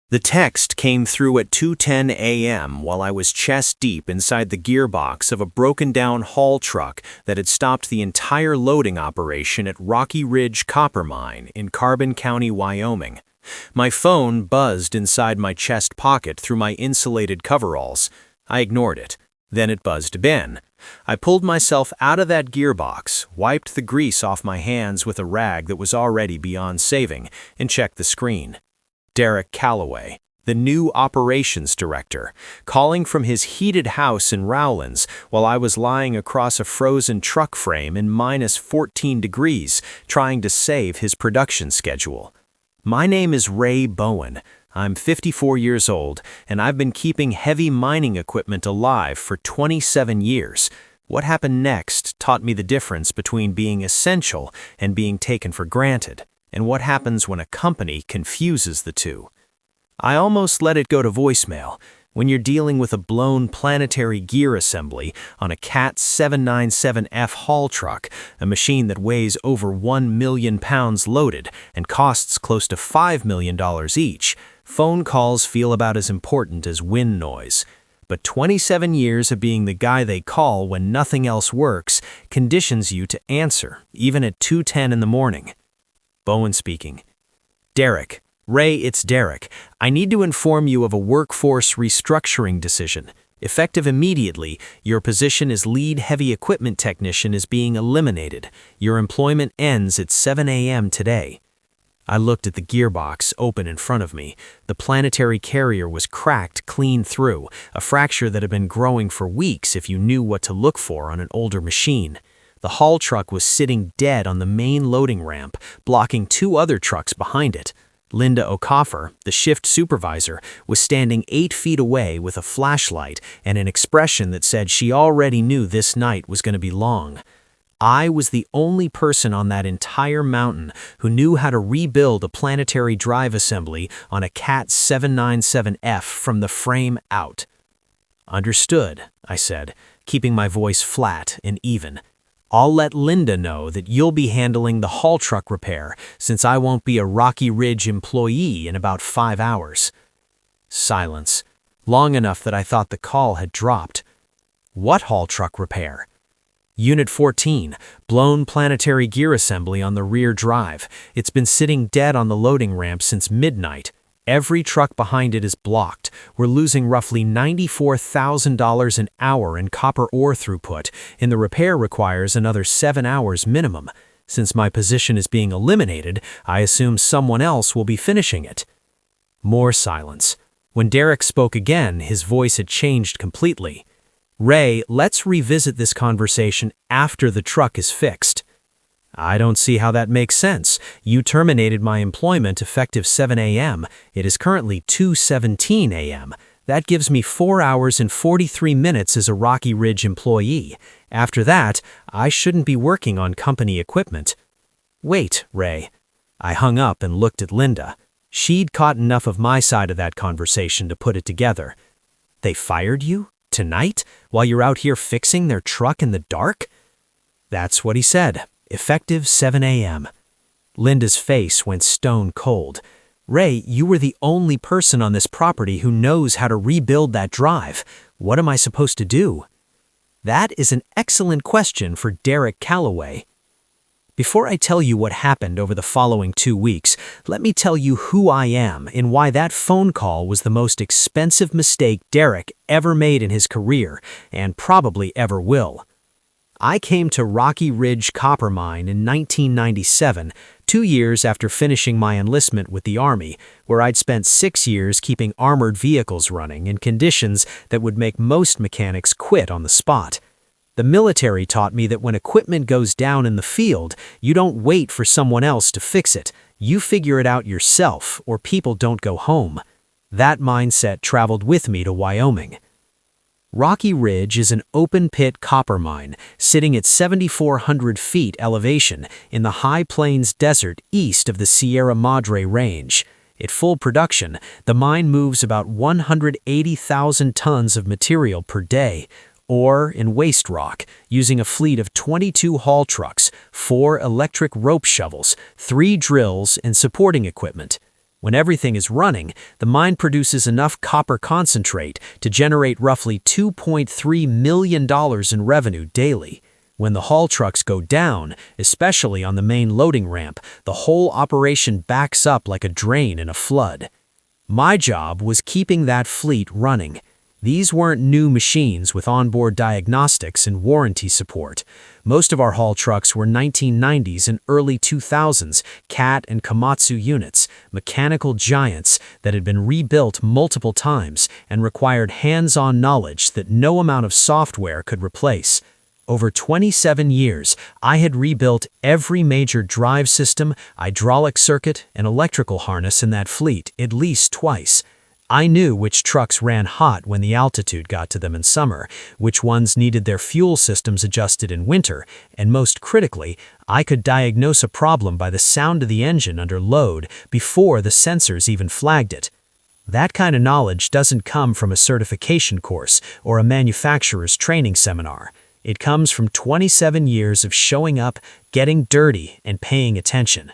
The text came through at 2:10 a.m. while I was chest-deep inside the gearbox of a broken-down haul truck that had stopped the entire loading operation at Rocky Ridge Copper Mine in Carbon County, Wyoming. My phone buzzed inside my chest pocket through my insulated coveralls. I ignored it. Then it buzzed again. I pulled myself out of that gearbox, wiped the grease off my hands with a rag that was already beyond saving, and checked the screen. Derek Calloway, the new operations director, calling from his heated house in Rowlands while I was lying across a frozen truck frame in -14 degrees, trying to save his production schedule. My name is Ray Bowen. I'm 54 years old, and I've been keeping heavy mining equipment alive for 27 years. What happened next taught me the difference between being essential and being taken for granted, and what happens when a company confuses the two. I almost let it go to voicemail. When you're dealing with a blown planetary gear assembly on a CAT 797F haul truck, a machine that weighs over 1 million pounds loaded and costs close to $5 million each, phone calls feel about as important as wind noise. But 27 years of being the guy they call when nothing else works conditions you to answer, even at 2:10 in the morning. Bowen speaking. Derek. Ray, it's Derek. I need to inform you of a workforce restructuring decision. Effective immediately, your position as lead heavy equipment technician is being eliminated. Your employment ends at 7 a.m. today. I looked at the gearbox open in front of me. The planetary carrier was cracked clean through, a fracture that had been growing for weeks if you knew what to look for on an older machine. The haul truck was sitting dead on the main loading ramp, blocking two other trucks behind it. Linda O'Coffer, the shift supervisor, was standing 8 feet away with a flashlight and an expression that said she already knew this night was going to be long. I was the only person on that entire mountain who knew how to rebuild a planetary drive assembly on a CAT 797F from the frame out. Understood, I said, keeping my voice flat and even. I'll let Linda know that you'll be handling the haul truck repair since I won't be a Rocky Ridge employee in about 5 hours. Silence, long enough that I thought the call had dropped. What haul truck repair? Unit 14, blown planetary gear assembly on the rear drive. It's been sitting dead on the loading ramp since midnight. Every truck behind it is blocked. We're losing roughly $94,000 an hour in copper ore throughput, and the repair requires another 7 hours minimum. Since my position is being eliminated, I assume someone else will be finishing it. More silence. When Derek spoke again, his voice had changed completely. Ray, let's revisit this conversation after the truck is fixed. I don't see how that makes sense. You terminated my employment effective 7 a.m. It is currently 2:17 a.m. That gives me 4 hours and 43 minutes as a Rocky Ridge employee. After that, I shouldn't be working on company equipment. Wait, Ray. I hung up and looked at Linda. She'd caught enough of my side of that conversation to put it together. They fired you? Tonight? While you're out here fixing their truck in the dark? That's what he said. Effective 7 a.m. Linda's face went stone cold. Ray, you were the only person on this property who knows how to rebuild that drive. What am I supposed to do? That is an excellent question for Derek Calloway. Before I tell you what happened over the following 2 weeks, let me tell you who I am and why that phone call was the most expensive mistake Derek ever made in his career, and probably ever will. I came to Rocky Ridge Copper Mine in 1997, 2 years after finishing my enlistment with the Army, where I'd spent 6 years keeping armored vehicles running in conditions that would make most mechanics quit on the spot. The military taught me that when equipment goes down in the field, you don't wait for someone else to fix it. You figure it out yourself, or people don't go home. That mindset traveled with me to Wyoming. Rocky Ridge is an open-pit copper mine sitting at 7,400 feet elevation in the High Plains Desert east of the Sierra Madre Range. At full production, the mine moves about 180,000 tons of material per day, ore and waste rock, using a fleet of 22 haul trucks, 4 electric rope shovels, 3 drills, and supporting equipment. When everything is running, the mine produces enough copper concentrate to generate roughly $2.3 million in revenue daily. When the haul trucks go down, especially on the main loading ramp, the whole operation backs up like a drain in a flood. My job was keeping that fleet running. These weren't new machines with onboard diagnostics and warranty support. Most of our haul trucks were 1990s and early 2000s Cat and Komatsu units, mechanical giants that had been rebuilt multiple times and required hands-on knowledge that no amount of software could replace. Over 27 years, I had rebuilt every major drive system, hydraulic circuit, and electrical harness in that fleet at least twice. I knew which trucks ran hot when the altitude got to them in summer, which ones needed their fuel systems adjusted in winter, and most critically, I could diagnose a problem by the sound of the engine under load before the sensors even flagged it. That kind of knowledge doesn't come from a certification course or a manufacturer's training seminar. It comes from 27 years of showing up, getting dirty, and paying attention.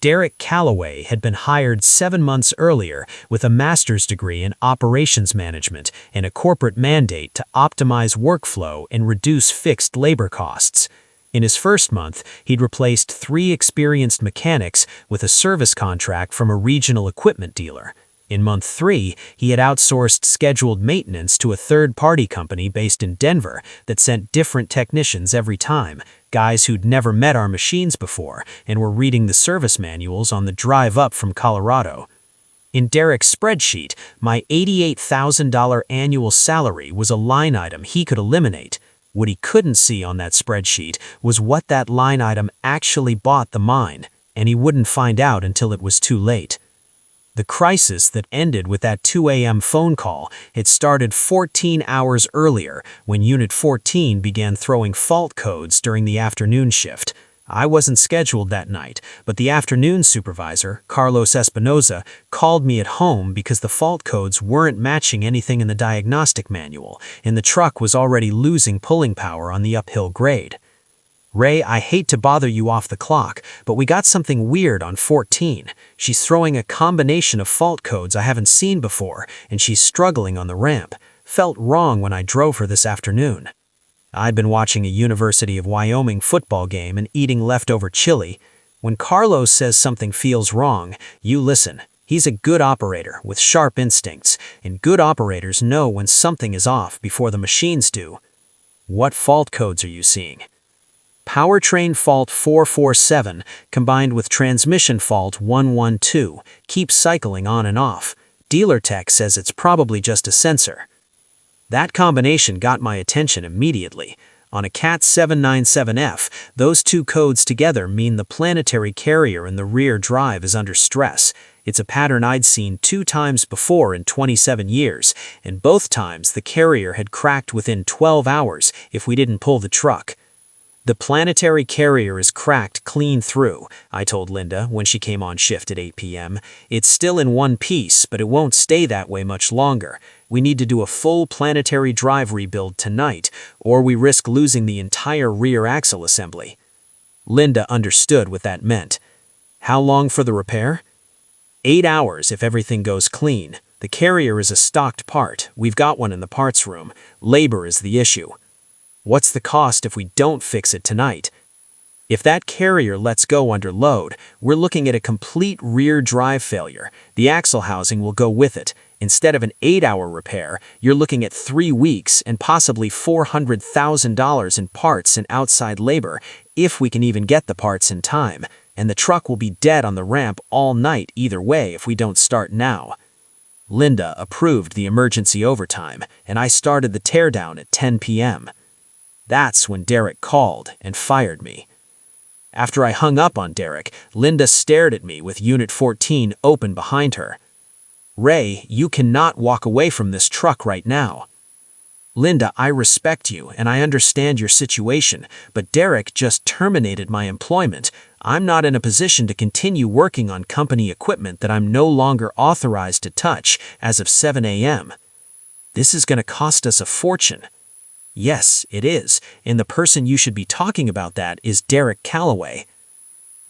Derek Calloway had been hired 7 months earlier with a master's degree in operations management and a corporate mandate to optimize workflow and reduce fixed labor costs. In his first month, he'd replaced 3 experienced mechanics with a service contract from a regional equipment dealer. In month 3, he had outsourced scheduled maintenance to a third-party company based in Denver that sent different technicians every time, guys who'd never met our machines before and were reading the service manuals on the drive up from Colorado. In Derek's spreadsheet, my $88,000 annual salary was a line item he could eliminate. What he couldn't see on that spreadsheet was what that line item actually bought the mine, and he wouldn't find out until it was too late. The crisis that ended with that 2 a.m. phone call had started 14 hours earlier when Unit 14 began throwing fault codes during the afternoon shift. I wasn't scheduled that night, but the afternoon supervisor, Carlos Espinoza, called me at home because the fault codes weren't matching anything in the diagnostic manual, and the truck was already losing pulling power on the uphill grade. "Ray, I hate to bother you off the clock, but we got something weird on 14. She's throwing a combination of fault codes I haven't seen before, and she's struggling on the ramp. Felt wrong when I drove her this afternoon." I'd been watching a University of Wyoming football game and eating leftover chili. When Carlos says something feels wrong, you listen. He's a good operator with sharp instincts, and good operators know when something is off before the machines do. "What fault codes are you seeing?" "Powertrain fault 447 combined with transmission fault 112 keeps cycling on and off. Dealer tech says it's probably just a sensor." That combination got my attention immediately. On a Cat 797F, those 2 codes together mean the planetary carrier in the rear drive is under stress. It's a pattern I'd seen 2 times before in 27 years, and both times the carrier had cracked within 12 hours if we didn't pull the truck. "The planetary carrier is cracked clean through," I told Linda when she came on shift at 8 p.m. "It's still in one piece, but it won't stay that way much longer. We need to do a full planetary drive rebuild tonight, or we risk losing the entire rear axle assembly." Linda understood what that meant. "How long for the repair?" 8 hours if everything goes clean. The carrier is a stocked part. We've got one in the parts room. Labor is the issue." "What's the cost if we don't fix it tonight?" "If that carrier lets go under load, we're looking at a complete rear drive failure. The axle housing will go with it. Instead of an 8-hour repair, you're looking at 3 weeks and possibly $400,000 in parts and outside labor, if we can even get the parts in time. And the truck will be dead on the ramp all night either way if we don't start now." Linda approved the emergency overtime, and I started the teardown at 10 p.m. That's when Derek called and fired me. After I hung up on Derek, Linda stared at me with Unit 14 open behind her. "Ray, you cannot walk away from this truck right now." "Linda, I respect you and I understand your situation, but Derek just terminated my employment. I'm not in a position to continue working on company equipment that I'm no longer authorized to touch as of 7 a.m. This is going to cost us a fortune." "Yes, it is, and the person you should be talking about that is Derek Calloway."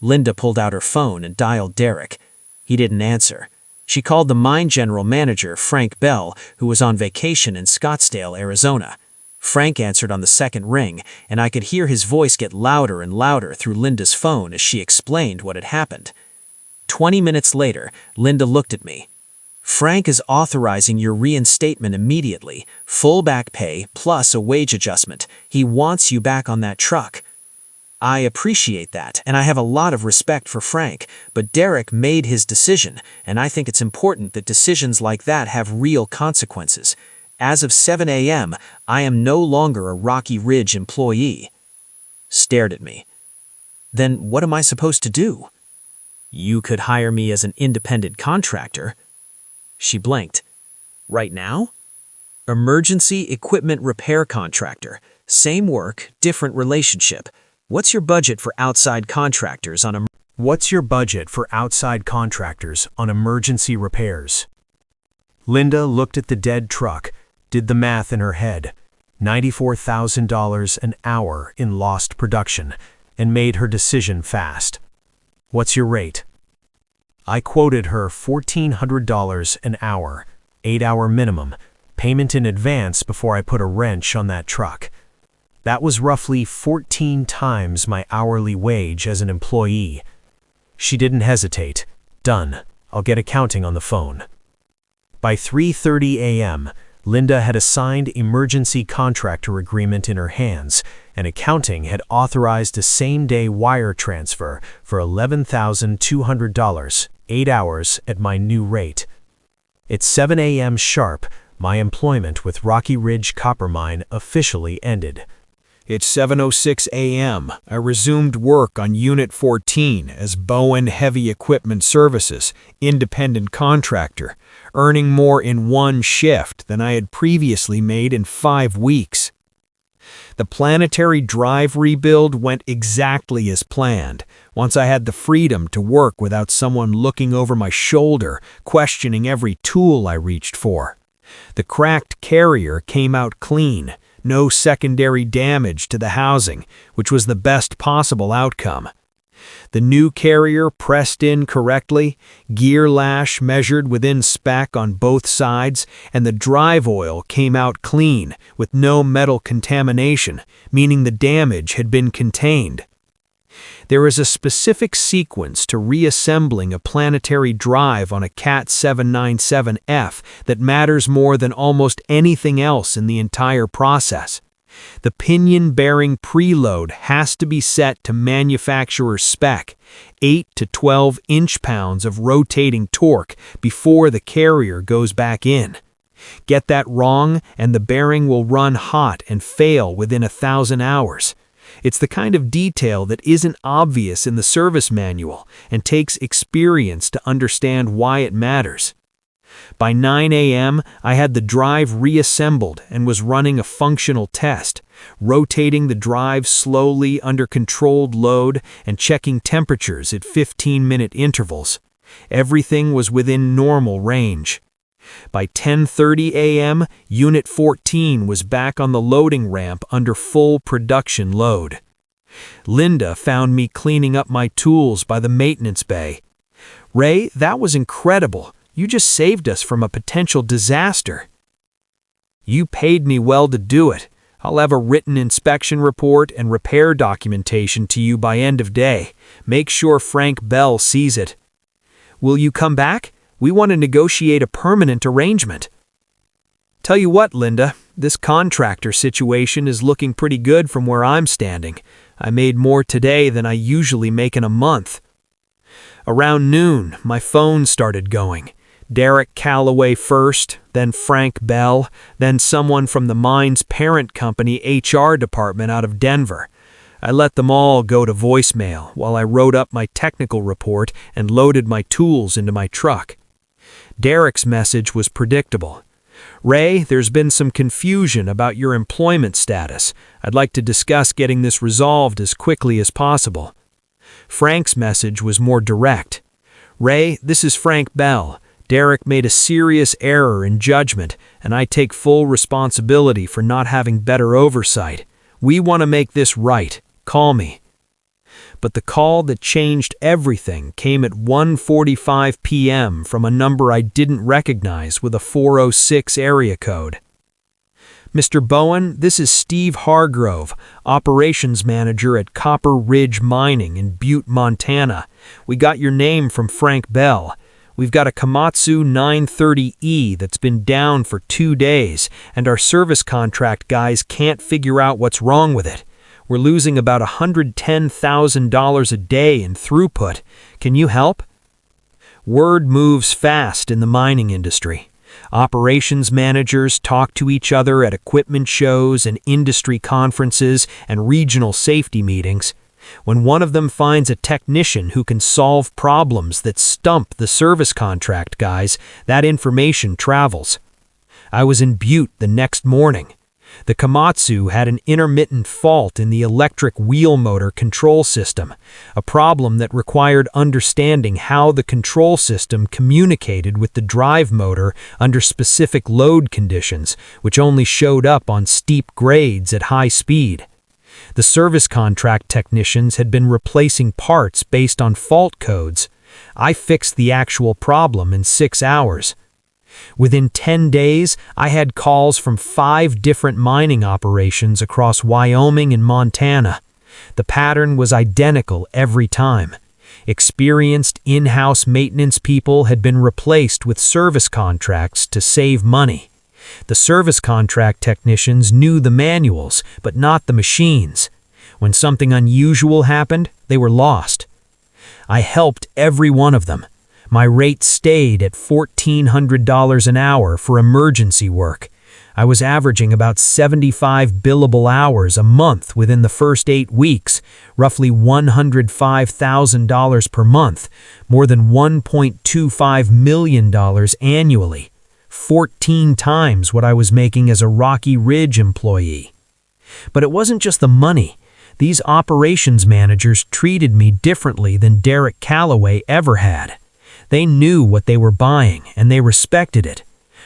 Linda pulled out her phone and dialed Derek. He didn't answer. She called the mine general manager, Frank Bell, who was on vacation in Scottsdale, Arizona. Frank answered on the second ring, and I could hear his voice get louder and louder through Linda's phone as she explained what had happened. 20 minutes later, Linda looked at me. "Frank is authorizing your reinstatement immediately, full back pay plus a wage adjustment. He wants you back on that truck." I appreciate that, and I have a lot of respect for Frank, but Derek made his decision, and I think it's important that decisions like that have real consequences. As of 7 a.m., I am no longer a Rocky Ridge employee. Stared at me. Then what am I supposed to do? You could hire me as an independent contractor. She blinked. Right now? Emergency equipment repair contractor. Same work, different relationship. What's your budget for outside contractors on emergency repairs? Linda looked at the dead truck, did the math in her head. $94,000 an hour in lost production, and made her decision fast. What's your rate? I quoted her $1,400 an hour, 8-hour minimum, payment in advance before I put a wrench on that truck. That was roughly 14 times my hourly wage as an employee. She didn't hesitate. Done. I'll get accounting on the phone. By 3:30 a.m., Linda had a signed emergency contractor agreement in her hands, and accounting had authorized a same-day wire transfer for $11,200, 8 hours at my new rate. At 7 a.m. sharp, my employment with Rocky Ridge Copper Mine officially ended. It's 7:06 a.m. I resumed work on Unit 14 as Bowen Heavy Equipment Services, independent contractor, earning more in one shift than I had previously made in 5 weeks. The planetary drive rebuild went exactly as planned, once I had the freedom to work without someone looking over my shoulder, questioning every tool I reached for. The cracked carrier came out clean. No secondary damage to the housing, which was the best possible outcome. The new carrier pressed in correctly, gear lash measured within spec on both sides, and the drive oil came out clean, with no metal contamination, meaning the damage had been contained. There is a specific sequence to reassembling a planetary drive on a CAT 797F that matters more than almost anything else in the entire process. The pinion-bearing preload has to be set to manufacturer's spec, 8 to 12 inch-pounds of rotating torque before the carrier goes back in. Get that wrong, and the bearing will run hot and fail within 1,000 hours. It's the kind of detail that isn't obvious in the service manual and takes experience to understand why it matters. By 9 a.m., I had the drive reassembled and was running a functional test, rotating the drive slowly under controlled load and checking temperatures at 15-minute intervals. Everything was within normal range. By 10:30 a.m., Unit 14 was back on the loading ramp under full production load. Linda found me cleaning up my tools by the maintenance bay. "Ray, that was incredible. You just saved us from a potential disaster." "You paid me well to do it. I'll have a written inspection report and repair documentation to you by end of day. Make sure Frank Bell sees it." "Will you come back? We want to negotiate a permanent arrangement." "Tell you what, Linda, this contractor situation is looking pretty good from where I'm standing. I made more today than I usually make in a month." Around noon, my phone started going. Derek Calloway first, then Frank Bell, then someone from the mine's parent company HR department out of Denver. I let them all go to voicemail while I wrote up my technical report and loaded my tools into my truck. Derek's message was predictable. "Ray, there's been some confusion about your employment status. I'd like to discuss getting this resolved as quickly as possible." Frank's message was more direct. "Ray, this is Frank Bell. Derek made a serious error in judgment, and I take full responsibility for not having better oversight. We want to make this right. Call me." but the call that changed everything came at 1:45 p.m. from a number I didn't recognize with a 406 area code. Mr. Bowen, this is Steve Hargrove, Operations Manager at Copper Ridge Mining in Butte, Montana. We got your name from Frank Bell. We've got a Komatsu 930E that's been down for 2 days, and our service contract guys can't figure out what's wrong with it. We're losing about $110,000 a day in throughput. Can you help? Word moves fast in the mining industry. Operations managers talk to each other at equipment shows and industry conferences and regional safety meetings. When one of them finds a technician who can solve problems that stump the service contract guys, that information travels. I was in Butte the next morning. The Komatsu had an intermittent fault in the electric wheel motor control system, a problem that required understanding how the control system communicated with the drive motor under specific load conditions, which only showed up on steep grades at high speed. The service contract technicians had been replacing parts based on fault codes. I fixed the actual problem in 6 hours. Within 10 days, I had calls from 5 different mining operations across Wyoming and Montana. The pattern was identical every time. Experienced in-house maintenance people had been replaced with service contracts to save money. The service contract technicians knew the manuals, but not the machines. When something unusual happened, they were lost. I helped every one of them. My rate stayed at $1,400 an hour for emergency work. I was averaging about 75 billable hours a month within the first 8 weeks, roughly $105,000 per month, more than $1.25 million annually, 14 times what I was making as a Rocky Ridge employee. But it wasn't just the money. These operations managers treated me differently than Derek Calloway ever had. They knew what they were buying, and they respected it.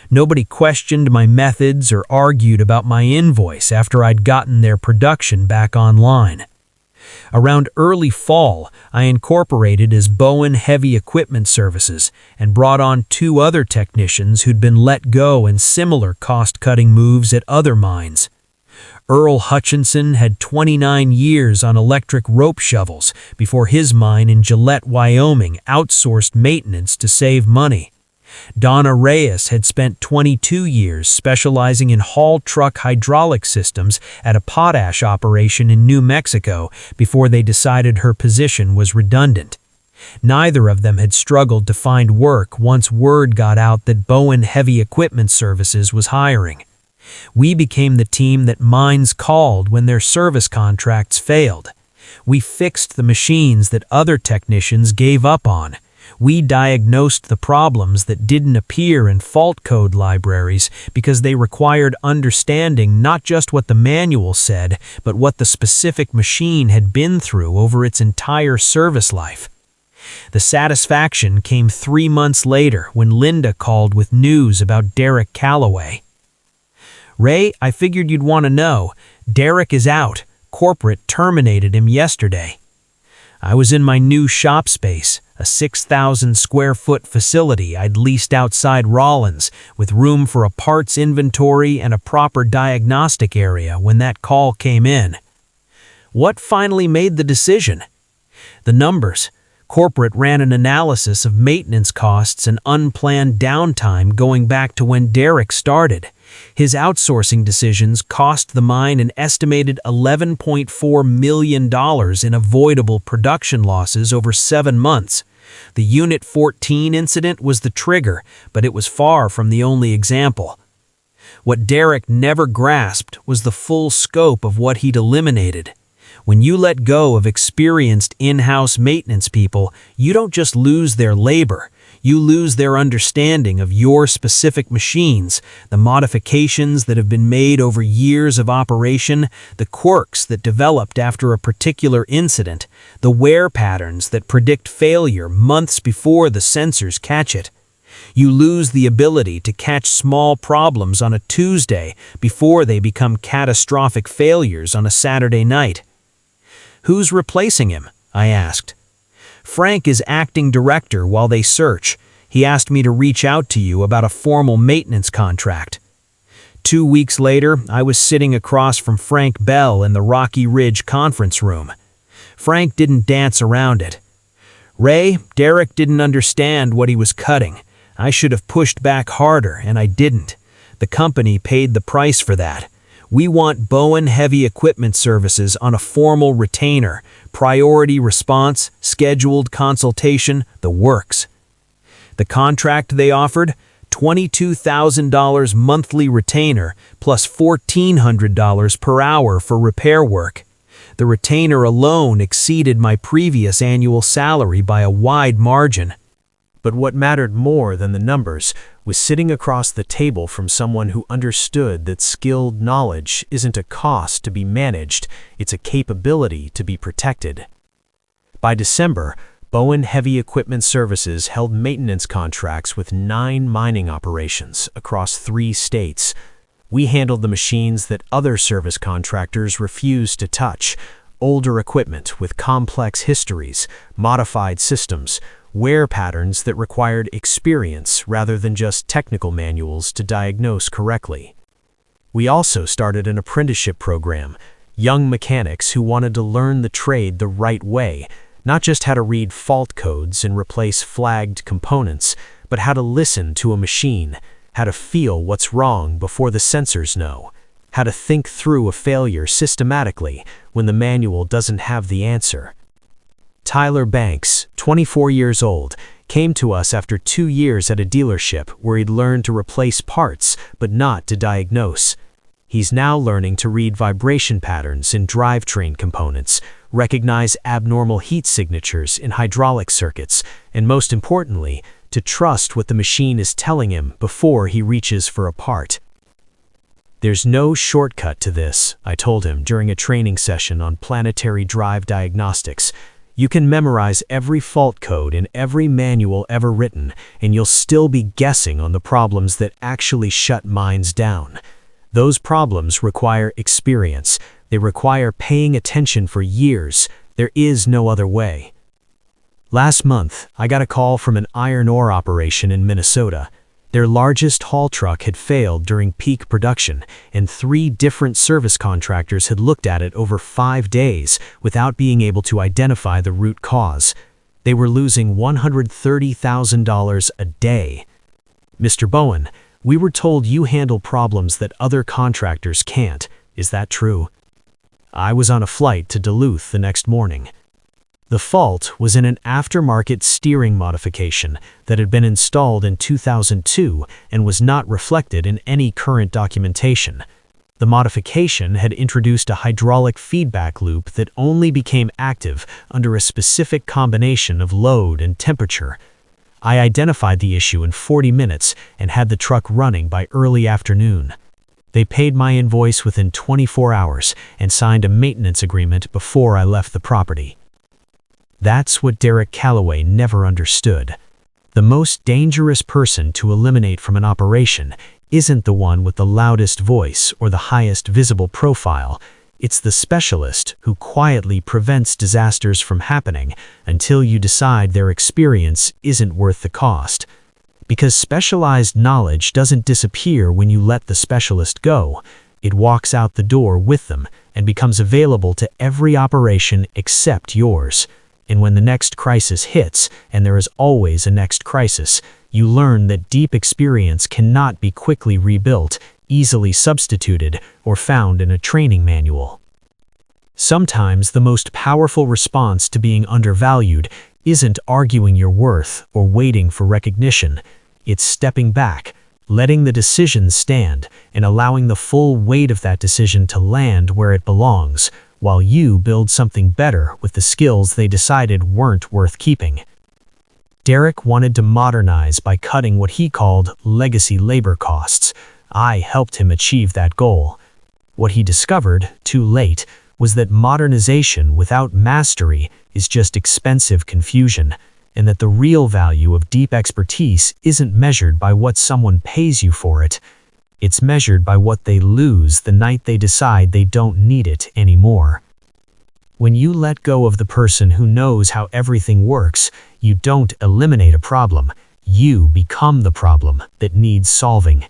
Nobody questioned my methods or argued about my invoice after I'd gotten their production back online. Around early fall, I incorporated as Bowen Heavy Equipment Services and brought on 2 other technicians who'd been let go in similar cost-cutting moves at other mines. Earl Hutchinson had 29 years on electric rope shovels before his mine in Gillette, Wyoming outsourced maintenance to save money. Donna Reyes had spent 22 years specializing in haul truck hydraulic systems at a potash operation in New Mexico before they decided her position was redundant. Neither of them had struggled to find work once word got out that Bowen Heavy Equipment Services was hiring. We became the team that mines called when their service contracts failed. We fixed the machines that other technicians gave up on. We diagnosed the problems that didn't appear in fault code libraries because they required understanding not just what the manual said, but what the specific machine had been through over its entire service life. The satisfaction came 3 months later when Linda called with news about Derek Calloway. "Ray, I figured you'd want to know. Derek is out. Corporate terminated him yesterday." I was in my new shop space, a 6,000 square foot facility I'd leased outside Rollins, with room for a parts inventory and a proper diagnostic area when that call came in. What finally made the decision? The numbers. Corporate ran an analysis of maintenance costs and unplanned downtime going back to when Derek started. His outsourcing decisions cost the mine an estimated $11.4 million in avoidable production losses over 7 months. The Unit 14 incident was the trigger, but it was far from the only example. What Derek never grasped was the full scope of what he'd eliminated. When you let go of experienced in-house maintenance people, you don't just lose their labor. You lose their understanding of your specific machines, the modifications that have been made over years of operation, the quirks that developed after a particular incident, the wear patterns that predict failure months before the sensors catch it. You lose the ability to catch small problems on a Tuesday before they become catastrophic failures on a Saturday night. Who's replacing him? I asked. "Frank is acting director while they search. He asked me to reach out to you about a formal maintenance contract." 2 weeks later, I was sitting across from Frank Bell in the Rocky Ridge conference room. Frank didn't dance around it. "Ray, Derek didn't understand what he was cutting. I should have pushed back harder, and I didn't. The company paid the price for that. We want Bowen Heavy Equipment Services on a formal retainer, priority response, scheduled consultation, the works." The contract they offered, $22,000 monthly retainer plus $1,400 per hour for repair work. The retainer alone exceeded my previous annual salary by a wide margin. But what mattered more than the numbers was sitting across the table from someone who understood that skilled knowledge isn't a cost to be managed, it's a capability to be protected. By December, Bowen Heavy Equipment Services held maintenance contracts with 9 mining operations across 3 states. We handled the machines that other service contractors refused to touch: older equipment with complex histories, modified systems, wear patterns that required experience rather than just technical manuals to diagnose correctly. We also started an apprenticeship program, young mechanics who wanted to learn the trade the right way, not just how to read fault codes and replace flagged components, but how to listen to a machine, how to feel what's wrong before the sensors know, how to think through a failure systematically when the manual doesn't have the answer. Tyler Banks, 24 years old, came to us after 2 years at a dealership where he'd learned to replace parts but not to diagnose. He's now learning to read vibration patterns in drivetrain components, recognize abnormal heat signatures in hydraulic circuits, and most importantly, to trust what the machine is telling him before he reaches for a part. "There's no shortcut to this," I told him during a training session on planetary drive diagnostics. "You can memorize every fault code in every manual ever written, and you'll still be guessing on the problems that actually shut minds down. Those problems require experience. They require paying attention for years. There is no other way." Last month, I got a call from an iron ore operation in Minnesota. Their largest haul truck had failed during peak production, and 3 different service contractors had looked at it over 5 days without being able to identify the root cause. They were losing $130,000 a day. "Mr. Bowen, we were told you handle problems that other contractors can't. Is that true?" I was on a flight to Duluth the next morning. The fault was in an aftermarket steering modification that had been installed in 2002 and was not reflected in any current documentation. The modification had introduced a hydraulic feedback loop that only became active under a specific combination of load and temperature. I identified the issue in 40 minutes and had the truck running by early afternoon. They paid my invoice within 24 hours and signed a maintenance agreement before I left the property. That's what Derek Calloway never understood. The most dangerous person to eliminate from an operation isn't the one with the loudest voice or the highest visible profile. It's the specialist who quietly prevents disasters from happening until you decide their experience isn't worth the cost. Because specialized knowledge doesn't disappear when you let the specialist go. It walks out the door with them and becomes available to every operation except yours. And when the next crisis hits, and there is always a next crisis, you learn that deep experience cannot be quickly rebuilt, easily substituted, or found in a training manual. Sometimes the most powerful response to being undervalued isn't arguing your worth or waiting for recognition. It's stepping back, letting the decision stand, and allowing the full weight of that decision to land where it belongs, while you build something better with the skills they decided weren't worth keeping. Derek wanted to modernize by cutting what he called legacy labor costs. I helped him achieve that goal. What he discovered, too late, was that modernization without mastery is just expensive confusion, and that the real value of deep expertise isn't measured by what someone pays you for it. It's measured by what they lose the night they decide they don't need it anymore. When you let go of the person who knows how everything works, you don't eliminate a problem. You become the problem that needs solving.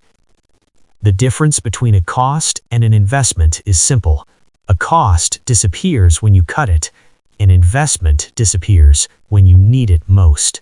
The difference between a cost and an investment is simple. A cost disappears when you cut it. An investment disappears when you need it most.